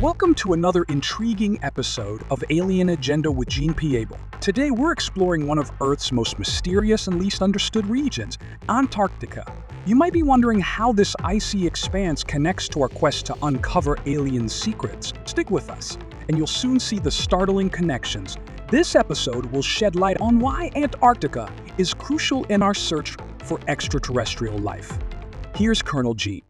Welcome to another intriguing episode of Alien Agenda with Gene P. Abel. Today we're exploring one of Earth's most mysterious and least understood regions, Antarctica. You might be wondering how this icy expanse connects to our quest to uncover alien secrets. Stick with us, and you'll soon see the startling connections. This episode will shed light on why Antarctica is crucial in our search for extraterrestrial life. Here's Colonel G.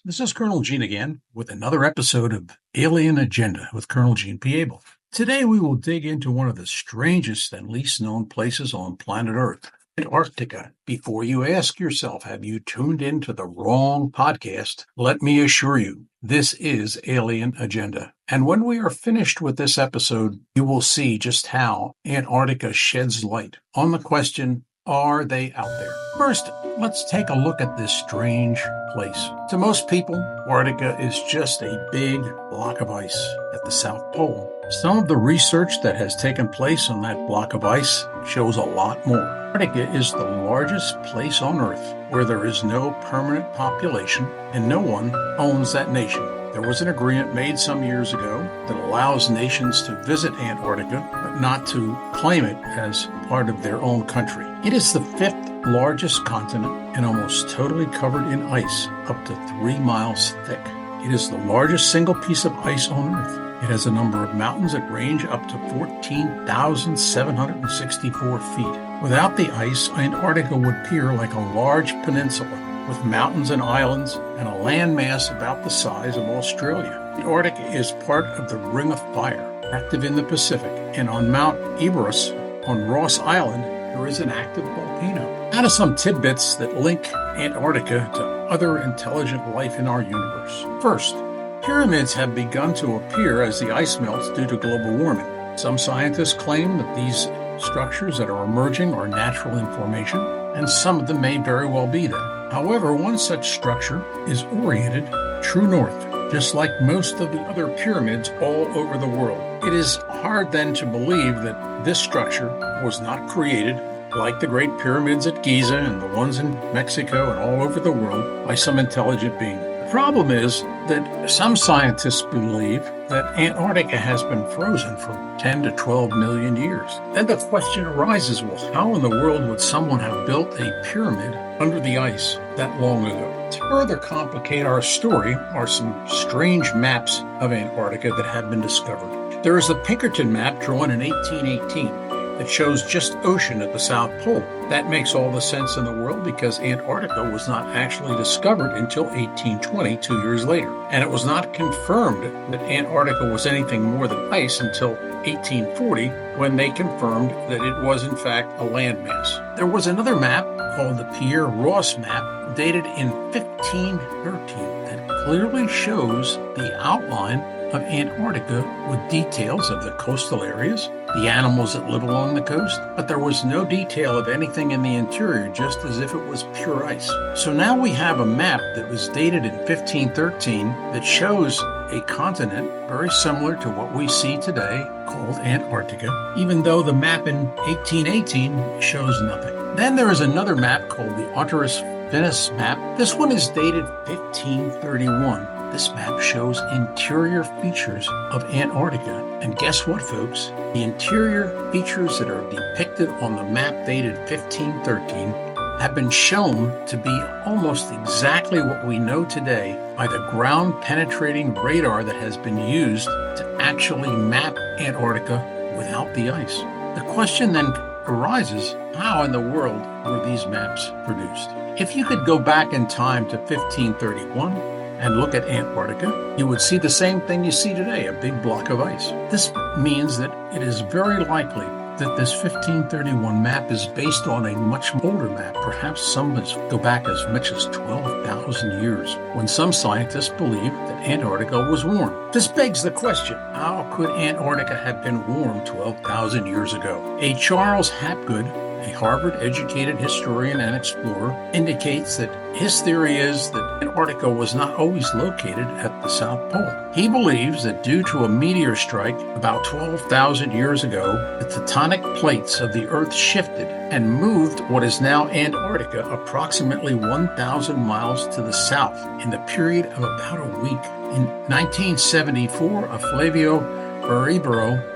This is Colonel Gene again with another episode of Alien Agenda with Colonel Gene P. Abel. Today we will dig into one of the strangest and least known places on planet Earth, Antarctica. Before you ask yourself, have you tuned into the wrong podcast? Let me assure you, this is Alien Agenda. And when we are finished with this episode, you will see just how Antarctica sheds light on the question, are they out there? First, let's take a look at this strange place. To most people, Antarctica is just a big block of ice at the South Pole. Some of the research that has taken place on that block of ice shows a lot more. Antarctica is the largest place on Earth where there is no permanent population and no one owns that nation. There was an agreement made some years ago that allows nations to visit Antarctica, but not to claim it as part of their own country. It is the fifth largest continent and almost totally covered in ice, up to 3 miles thick. It is the largest single piece of ice on Earth. It has a number of mountains that range up to 14,764 feet. Without the ice, Antarctica would appear like a large peninsula with mountains and islands and a landmass about the size of Australia. Antarctica is part of the Ring of Fire, active in the Pacific, and on Mount Erebus on Ross Island, there is an active volcano. Now to some tidbits that link Antarctica to other intelligent life in our universe. First, pyramids have begun to appear as the ice melts due to global warming. Some scientists claim that these structures that are emerging are natural in formation, and some of them may very well be that. However, one such structure is oriented true north, just like most of the other pyramids all over the world. It is hard then to believe that this structure was not created, like the great pyramids at Giza and the ones in Mexico and all over the world, by some intelligent being. The problem is that some scientists believe that Antarctica has been frozen for 10 to 12 million years. Then the question arises, well, how in the world would someone have built a pyramid under the ice that long ago? To further complicate our story are some strange maps of Antarctica that have been discovered. There is the Pinkerton map drawn in 1818. That shows just ocean at the South Pole. That makes all the sense in the world because Antarctica was not actually discovered until 1820, 2 years later. And it was not confirmed that Antarctica was anything more than ice until 1840, when they confirmed that it was in fact a landmass. There was another map called the Pierre-Ross map, dated in 1513, that clearly shows the outline of Antarctica with details of the coastal areas, the animals that live along the coast, but there was no detail of anything in the interior, just as if it was pure ice. So now we have a map that was dated in 1513 that shows a continent very similar to what we see today called Antarctica, even though the map in 1818 shows nothing. Then there is another map called the Arcturus Venus map. This one is dated 1531. This map shows interior features of Antarctica. And guess what, folks? The interior features that are depicted on the map dated 1513 have been shown to be almost exactly what we know today by the ground-penetrating radar that has been used to actually map Antarctica without the ice. The question then arises, how in the world were these maps produced? If you could go back in time to 1531, and look at Antarctica, you would see the same thing you see today, a big block of ice. This means that it is very likely that this 1531 map is based on a much older map. Perhaps some go back as much as 12,000 years, when some scientists believe that Antarctica was warm. This begs the question, how could Antarctica have been warm 12,000 years ago? A Charles Hapgood, a Harvard-educated historian and explorer, indicates that his theory is that Antarctica was not always located at the South Pole. He believes that due to a meteor strike about 12,000 years ago, the tectonic plates of the Earth shifted and moved what is now Antarctica approximately 1,000 miles to the south in the period of about a week. In 1974, Flavio Byrd,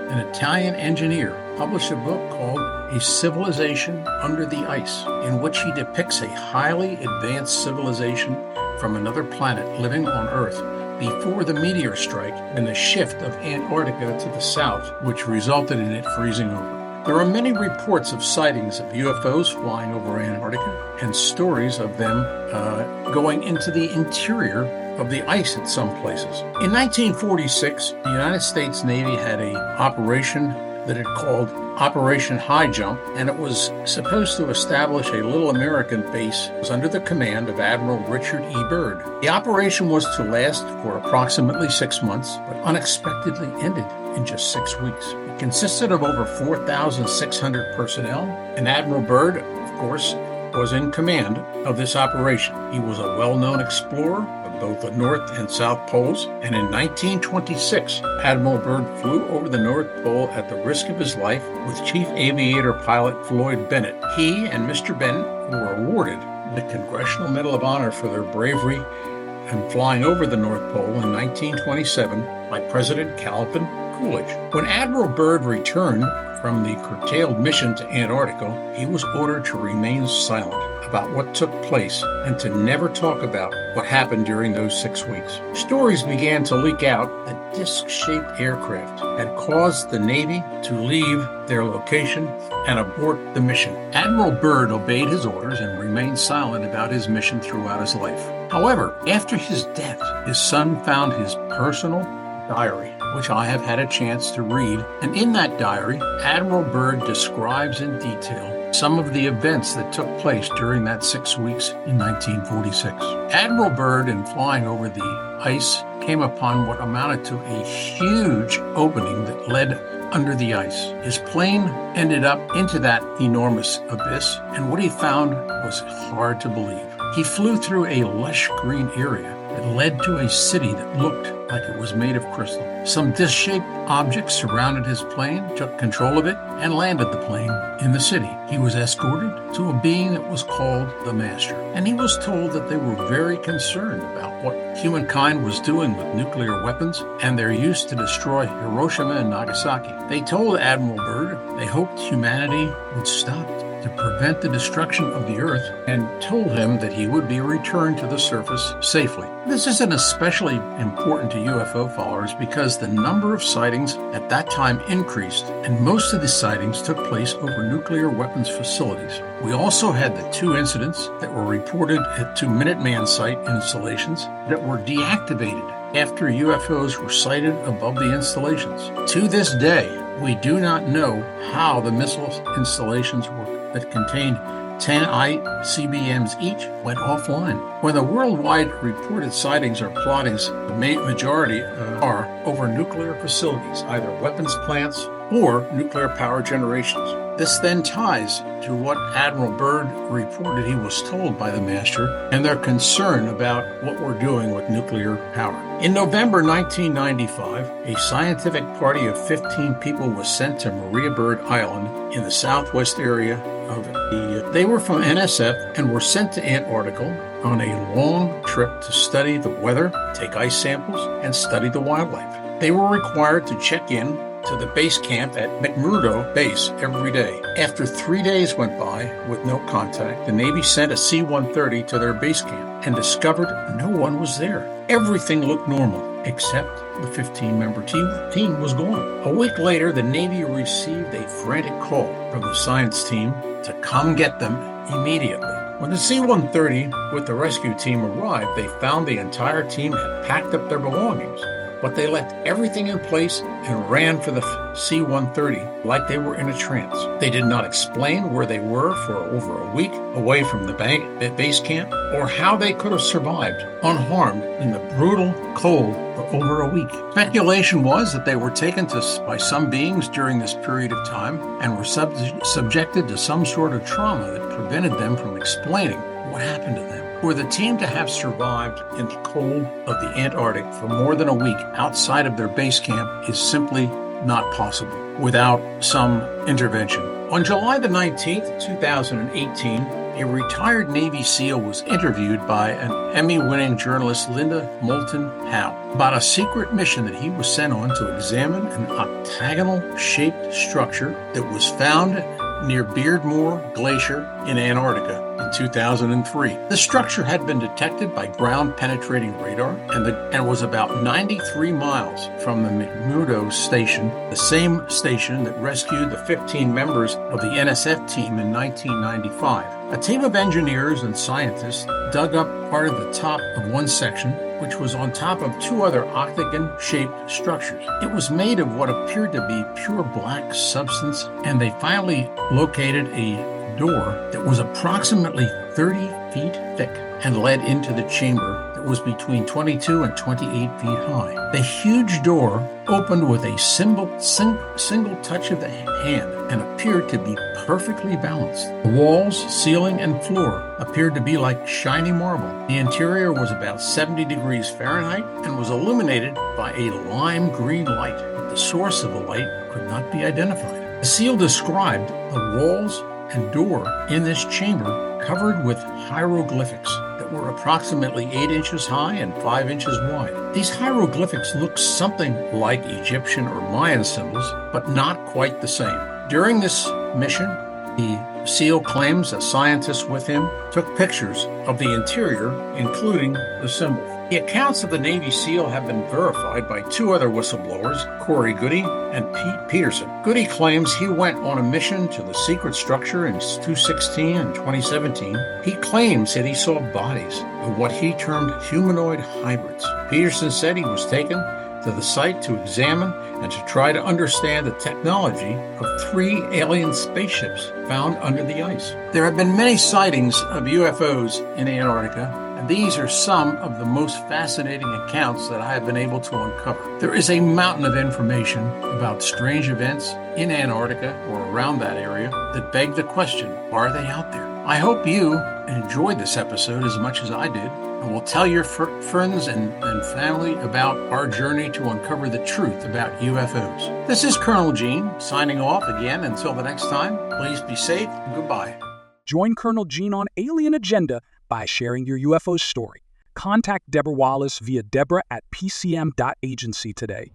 an Italian engineer, published a book called A Civilization Under the Ice, in which he depicts a highly advanced civilization from another planet living on Earth before the meteor strike and the shift of Antarctica to the south, which resulted in it freezing over. There are many reports of sightings of UFOs flying over Antarctica and stories of them going into the interior of the ice at some places. In 1946, the United States Navy had an operation that it called Operation High Jump, and it was supposed to establish a little American base. It was under the command of Admiral Richard E. Byrd. The operation was to last for approximately 6 months, but unexpectedly ended in just 6 weeks. It consisted of over 4,600 personnel, and Admiral Byrd, of course, was in command of this operation. He was a well-known explorer of both the North and South Poles, and in 1926, Admiral Byrd flew over the North Pole at the risk of his life with Chief Aviator Pilot Floyd Bennett. He and Mr. Bennett were awarded the Congressional Medal of Honor for their bravery in flying over the North Pole in 1927 by President Calvin Coolidge. When Admiral Byrd returned from the curtailed mission to Antarctica, he was ordered to remain silent about what took place and to never talk about what happened during those 6 weeks. Stories began to leak out that disc-shaped aircraft had caused the Navy to leave their location and abort the mission. Admiral Byrd obeyed his orders and remained silent about his mission throughout his life. However, after his death, his son found his personal diary, which I have had a chance to read, and in that diary, Admiral Byrd describes in detail some of the events that took place during that 6 weeks in 1946. Admiral Byrd, in flying over the ice, came upon what amounted to a huge opening that led under the ice. His plane ended up into that enormous abyss, and what he found was hard to believe. He flew through a lush green area that led to a city that looked like it was made of crystal. Some disc-shaped objects surrounded his plane, took control of it, and landed the plane in the city. He was escorted to a being that was called the Master, and he was told that they were very concerned about what humankind was doing with nuclear weapons and their use to destroy Hiroshima and Nagasaki. They told Admiral Byrd they hoped humanity would stop to prevent the destruction of the Earth, and told him that he would be returned to the surface safely. This isn't especially important to UFO followers because the number of sightings at that time increased, and most of the sightings took place over nuclear weapons facilities. We also had the 2 incidents that were reported at 2 Minuteman site installations that were deactivated after UFOs were sighted above the installations. To this day, we do not know how the missile installations were that contained 10 ICBMs each went offline. When the worldwide reported sightings or plottings, the majority are over nuclear facilities, either weapons plants or nuclear power generations. This then ties to what Admiral Byrd reported he was told by the Master and their concern about what we're doing with nuclear power. In November 1995, a scientific party of 15 people was sent to Maria Byrd Island in the southwest area of They were from NSF and were sent to Antarctica on a long trip to study the weather, take ice samples, and study the wildlife. They were required to check in to the base camp at McMurdo Base every day. After 3 days went by with no contact, the Navy sent a C-130 to their base camp and discovered no one was there. Everything looked normal, except the 15-member team was gone. A week later, the Navy received a frantic call from the science team to come get them immediately. When the C-130 with the rescue team arrived, they found the entire team had packed up their belongings, but they left everything in place and ran for the C-130 like they were in a trance. They did not explain where they were for over a week away from the base camp, or how they could have survived unharmed in the brutal cold for over a week. Speculation was that they were taken by some beings during this period of time and were subjected to some sort of trauma that prevented them from explaining what happened to them. For the team to have survived in the cold of the Antarctic for more than a week outside of their base camp is simply not possible without some intervention. On July the 19th, 2018, a retired Navy SEAL was interviewed by an Emmy-winning journalist, Linda Moulton Howe, about a secret mission that he was sent on to examine an octagonal-shaped structure that was found near Byrd Glacier in Antarctica in 2003. The structure had been detected by ground-penetrating radar and was about 93 miles from the McMurdo station, the same station that rescued the 15 members of the NSF team in 1995. A team of engineers and scientists dug up part of the top of one section, which was on top of two other octagon-shaped structures. It was made of what appeared to be pure black substance, and they finally located a door that was approximately 30 feet thick and led into the chamber that was between 22 and 28 feet high. The huge door opened with a single touch of the hand and appeared to be perfectly balanced. The walls, ceiling, and floor appeared to be like shiny marble. The interior was about 70 degrees Fahrenheit and was illuminated by a lime green light, but the source of the light could not be identified. The SEAL described the walls and door in this chamber covered with hieroglyphics that were approximately 8 inches high and 5 inches wide. These hieroglyphics looked something like Egyptian or Mayan symbols, but not quite the same. During this mission, the SEAL claims that scientists with him took pictures of the interior, including the symbol. The accounts of the Navy SEAL have been verified by two other whistleblowers, Corey Goody and Pete Peterson. Goody claims he went on a mission to the secret structure in 2016 and 2017. He claims that he saw bodies of what he termed humanoid hybrids. Peterson said he was taken to the site to examine and to try to understand the technology of 3 alien spaceships found under the ice. There have been many sightings of UFOs in Antarctica, and these are some of the most fascinating accounts that I have been able to uncover. There is a mountain of information about strange events in Antarctica or around that area that beg the question, are they out there? I hope you enjoyed this episode as much as I did, and will tell your friends and family about our journey to uncover the truth about UFOs. This is Colonel Gene, signing off again. Until the next time, please be safe. Goodbye. Join Colonel Gene on Alien Agenda by sharing your UFO story. Contact Deborah Wallace via deborah@pcm.agency today.